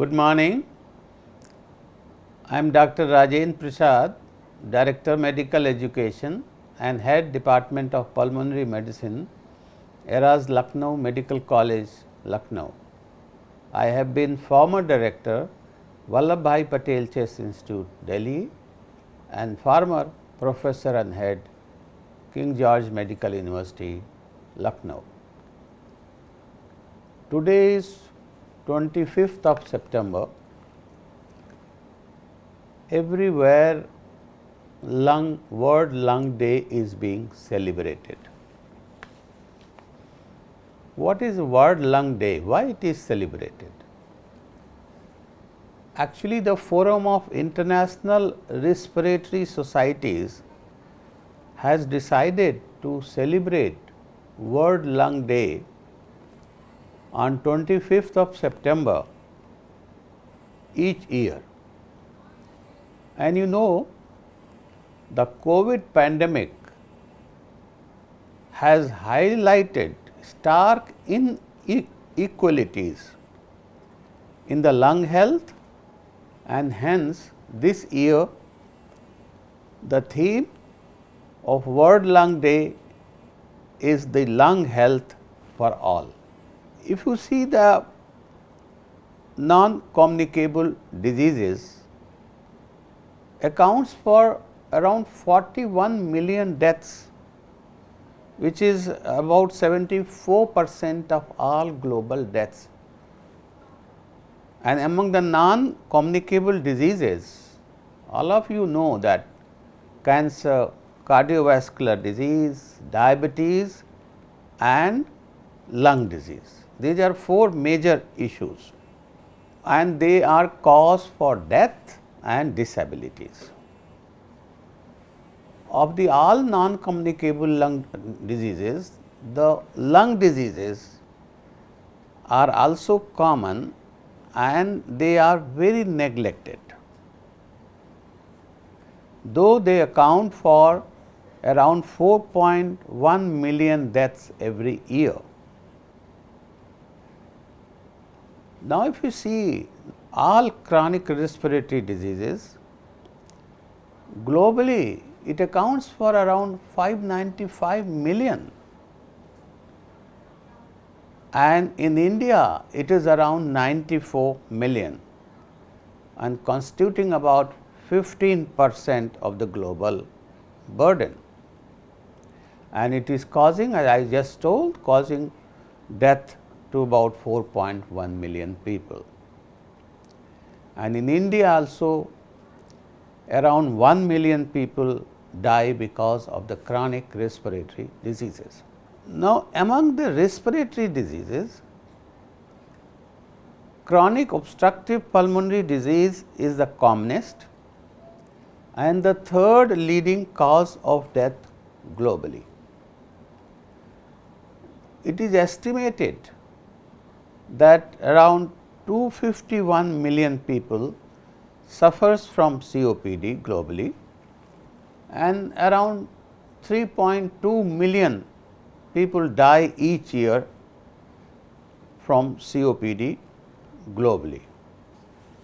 Good morning. I am Dr. Rajendra Prasad, Director Medical Education and Head Department of Pulmonary Medicine, ERA's LUCKNOW Medical College, Lucknow. I have been former Director, VALLABH PATEL Chest Institute, Delhi, and former Professor and Head, King George Medical University, Lucknow. Today is 25th of September. Everywhere World Lung Day is being celebrated. What is World Lung Day? Why it is celebrated? Actually, the Forum of International Respiratory Societies has decided to celebrate World Lung Day on 25th of September each year. And you know, the COVID pandemic has highlighted stark inequalities in the lung health, and hence this year the theme of World Lung Day is the lung health for all. If you see the non-communicable diseases accounts for around 41 million deaths, which is about 74% of all global deaths. And among the non-communicable diseases, all of you know that cancer, cardiovascular disease, diabetes and lung disease. These are four major issues, and they are cause for death and disabilities. Of the all non-communicable lung diseases, the lung diseases are also common and they are very neglected. Though they account for around 4.1 million deaths every year. Now, if you see all chronic respiratory diseases, globally it accounts for around 595 million, and in India it is around 94 million and constituting about 15% of the global burden, and it is causing, as I just told, causing death to about 4.1 million people. And in India also around 1 million people die because of the chronic respiratory diseases. Now, among the respiratory diseases, chronic obstructive pulmonary disease is the commonest and the third leading cause of death globally. It is estimated that around 251 million people suffers from COPD globally, and around 3.2 million people die each year from COPD globally.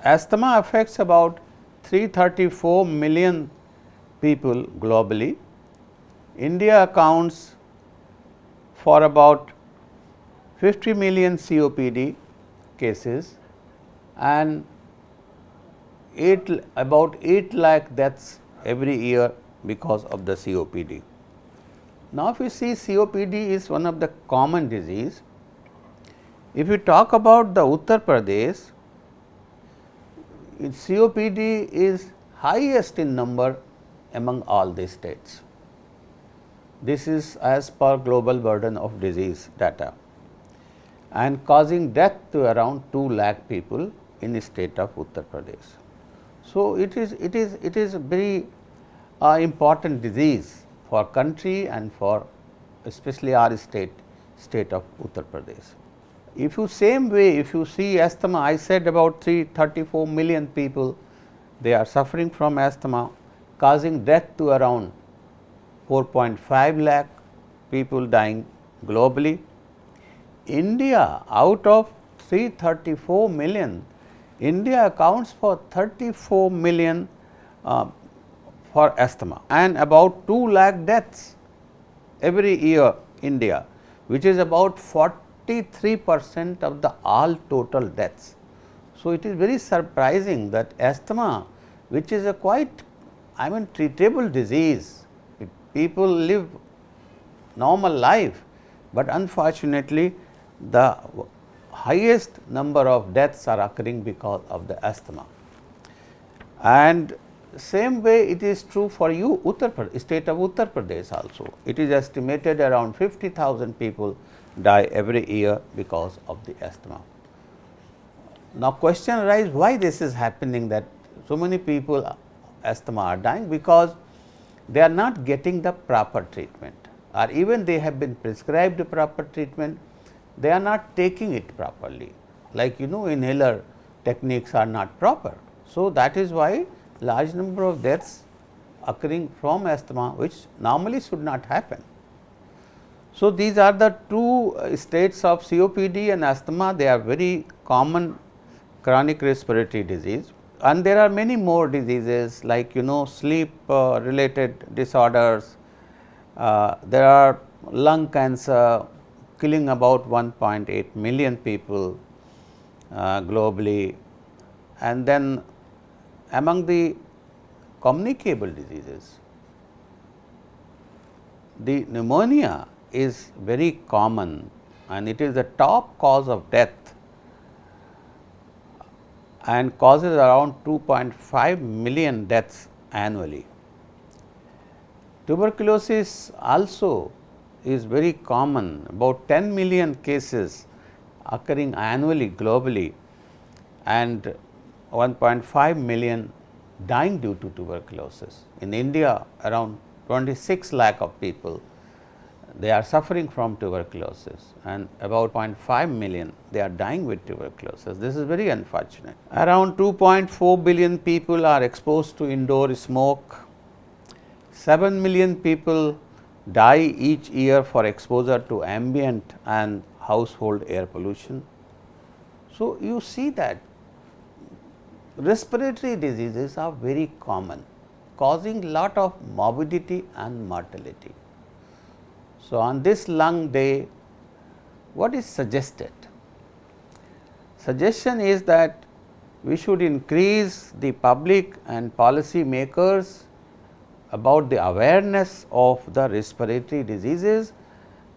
Asthma affects about 334 million people globally. India accounts for about 50 million COPD cases and about 8 lakh deaths every year because of the COPD. Now, if you see, COPD is one of the common disease. If you talk about the Uttar Pradesh, COPD is highest in number among all the states. This is as per global burden of disease data, and causing death to around 2 lakh people in the state of Uttar Pradesh. So, it is a very important disease for country and for especially our state of Uttar Pradesh. If you same way, if you see asthma, I said about 334 million people, they are suffering from asthma, causing death to around 4.5 lakh people dying globally. India, out of 334 million, India accounts for 34 million for asthma and about 2 lakh deaths every year India, which is about 43% of the all total deaths. So, it is very surprising that asthma, which is a quite treatable disease, people live normal life, but unfortunately the highest number of deaths are occurring because of the asthma. And same way it is true for you state of Uttar Pradesh also. It is estimated around 50,000 people die every year because of the asthma. Now, question arises, why this is happening, that so many people asthma are dying? Because they are not getting the proper treatment, or even they have been prescribed proper treatment, they are not taking it properly, like inhaler techniques are not proper. So, that is why large number of deaths occurring from asthma, which normally should not happen. So, these are the two states of COPD and asthma. They are very common chronic respiratory disease, and there are many more diseases like sleep related disorders. There are lung cancer killing about 1.8 million people globally, and then among the communicable diseases, the pneumonia is very common and it is the top cause of death and causes around 2.5 million deaths annually. Tuberculosis also is very common, about 10 million cases occurring annually globally and 1.5 million dying due to tuberculosis. In India, around 26 lakh of people, they are suffering from tuberculosis, and about 0.5 million they are dying with tuberculosis. This is very unfortunate. Around 2.4 billion people are exposed to indoor smoke. 7 million people die each year for exposure to ambient and household air pollution. So, you see that respiratory diseases are very common, causing lot of morbidity and mortality. So, on this lung day, what is suggested? Suggestion is that we should increase the public and policy makers about the awareness of the respiratory diseases,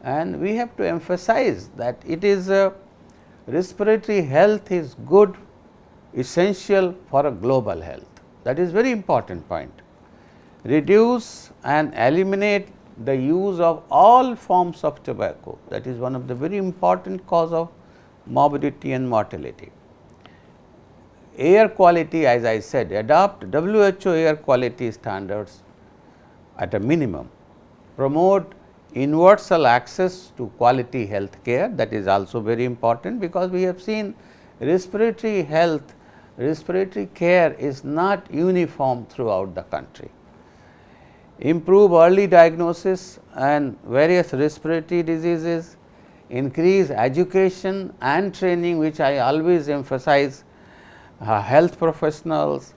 and we have to emphasize that it is respiratory health is good, essential for a global health. That is very important point. Reduce and eliminate the use of all forms of tobacco, that is one of the very important cause of morbidity and mortality. Air quality, as I said, adopt WHO air quality standards at a minimum. Promote universal access to quality health care, that is also very important, because we have seen respiratory health, respiratory care is not uniform throughout the country. Improve early diagnosis and various respiratory diseases, increase education and training, which I always emphasize, health professionals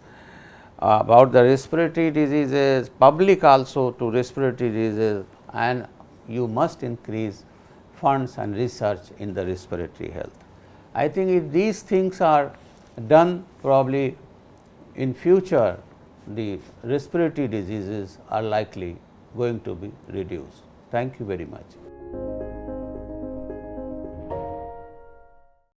about the respiratory diseases, public also to respiratory diseases, and you must increase funds and research in the respiratory health. I think if these things are done, probably in future the respiratory diseases are likely going to be reduced. Thank you very much.